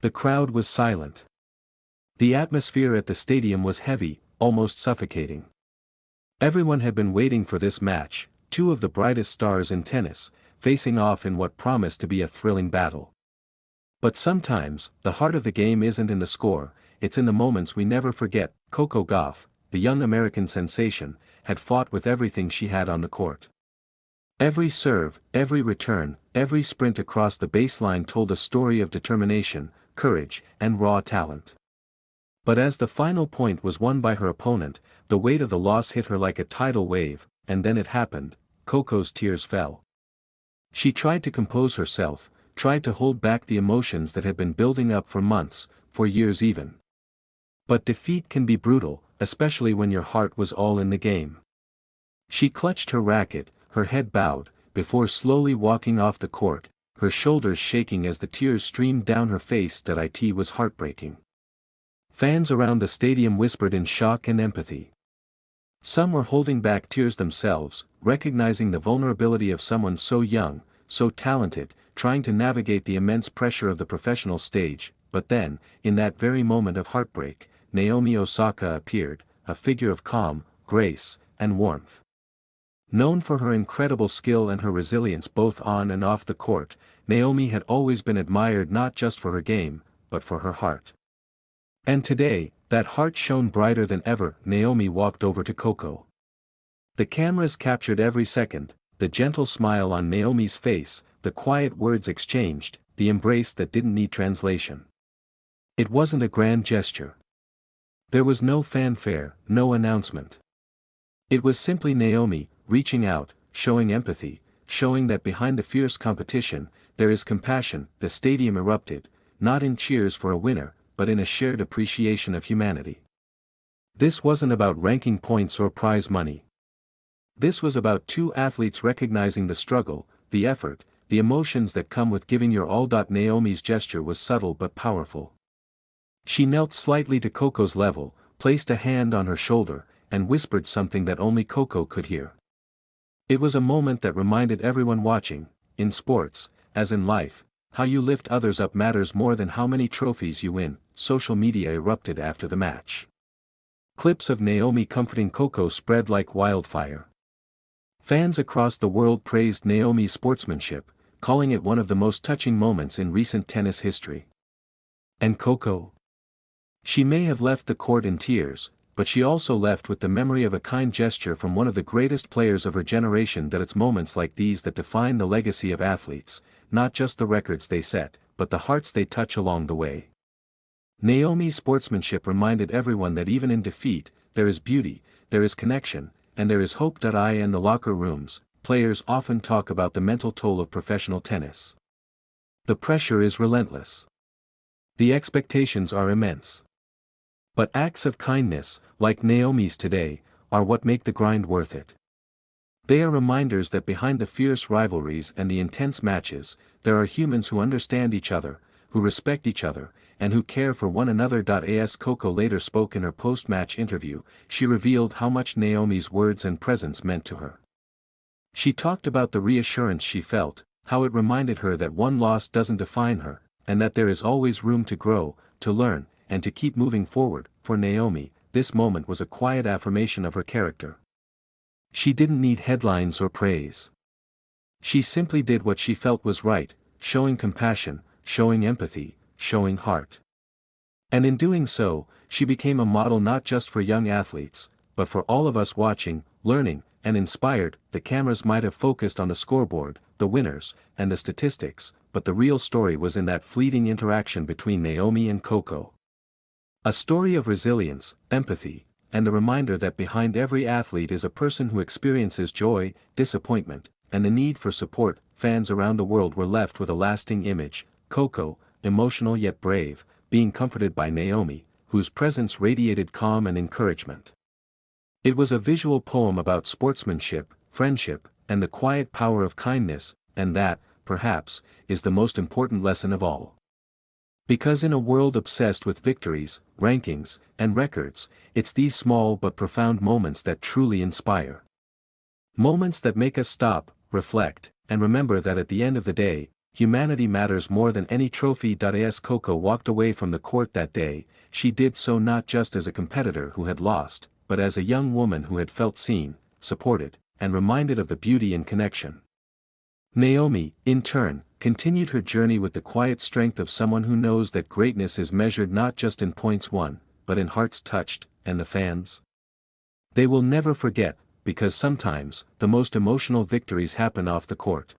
The crowd was silent. The atmosphere at the stadium was heavy, almost suffocating. Everyone had been waiting for this match, two of the brightest stars in tennis, facing off in what promised to be a thrilling battle. But sometimes, the heart of the game isn't in the score, it's in the moments we never forget. Coco Gauff, the young American sensation, had fought with everything she had on the court. Every serve, every return, every sprint across the baseline told a story of determination, courage, and raw talent. But as the final point was won by her opponent, the weight of the loss hit her like a tidal wave, and then it happened. Coco's tears fell. She tried to compose herself, tried to hold back the emotions that had been building up for months, for years even. But defeat can be brutal, especially when your heart was all in the game. She clutched her racket, her head bowed, before slowly walking off the court, her shoulders shaking as the tears streamed down her face. It was heartbreaking. Fans around the stadium whispered in shock and empathy. Some were holding back tears themselves, recognizing the vulnerability of someone so young, so talented, trying to navigate the immense pressure of the professional stage. But then, in that very moment of heartbreak, Naomi Osaka appeared, a figure of calm, grace, and warmth. Known for her incredible skill and her resilience both on and off the court, Naomi had always been admired not just for her game, but for her heart. And today, that heart shone brighter than ever. Naomi walked over to Coco. The cameras captured every second, the gentle smile on Naomi's face, the quiet words exchanged, the embrace that didn't need translation. It wasn't a grand gesture. There was no fanfare, no announcement. It was simply Naomi, reaching out, showing empathy, showing that behind the fierce competition, there is compassion. The stadium erupted, not in cheers for a winner, but in a shared appreciation of humanity. This wasn't about ranking points or prize money. This was about two athletes recognizing the struggle, the effort, the emotions that come with giving your all. Naomi's gesture was subtle but powerful. She knelt slightly to Coco's level, placed a hand on her shoulder, and whispered something that only Coco could hear. It was a moment that reminded everyone watching, in sports, as in life, how you lift others up matters more than how many trophies you win. Social media erupted after the match. Clips of Naomi comforting Coco spread like wildfire. Fans across the world praised Naomi's sportsmanship, calling it one of the most touching moments in recent tennis history. And Coco? She may have left the court in tears, but she also left with the memory of a kind gesture from one of the greatest players of her generation. It's moments like these that define the legacy of athletes, not just the records they set, but the hearts they touch along the way. Naomi's sportsmanship reminded everyone that even in defeat, there is beauty, there is connection, and there is hope. In the locker rooms, players often talk about the mental toll of professional tennis. The pressure is relentless. The expectations are immense. But acts of kindness, like Naomi's today, are what make the grind worth it. They are reminders that behind the fierce rivalries and the intense matches, there are humans who understand each other, who respect each other, and who care for one another. As Coco later spoke in her post-match interview, she revealed how much Naomi's words and presence meant to her. She talked about the reassurance she felt, how it reminded her that one loss doesn't define her, and that there is always room to grow, to learn, and to keep moving forward. For Naomi, this moment was a quiet affirmation of her character. She didn't need headlines or praise. She simply did what she felt was right, showing compassion, showing empathy, showing heart. And in doing so, she became a model not just for young athletes, but for all of us watching, learning, and inspired. The cameras might have focused on the scoreboard, the winners, and the statistics, but the real story was in that fleeting interaction between Naomi and Coco. A story of resilience, empathy, and the reminder that behind every athlete is a person who experiences joy, disappointment, and the need for support. Fans around the world were left with a lasting image: Coco, emotional yet brave, being comforted by Naomi, whose presence radiated calm and encouragement. It was a visual poem about sportsmanship, friendship, and the quiet power of kindness, and that, perhaps, is the most important lesson of all. Because in a world obsessed with victories, rankings, and records, it's these small but profound moments that truly inspire. Moments that make us stop, reflect, and remember that at the end of the day, humanity matters more than any trophy. As Coco walked away from the court that day, she did so not just as a competitor who had lost, but as a young woman who had felt seen, supported, and reminded of the beauty in connection. Naomi, in turn, continued her journey with the quiet strength of someone who knows that greatness is measured not just in points won, but in hearts touched, and the fans? They will never forget, because sometimes, the most emotional victories happen off the court.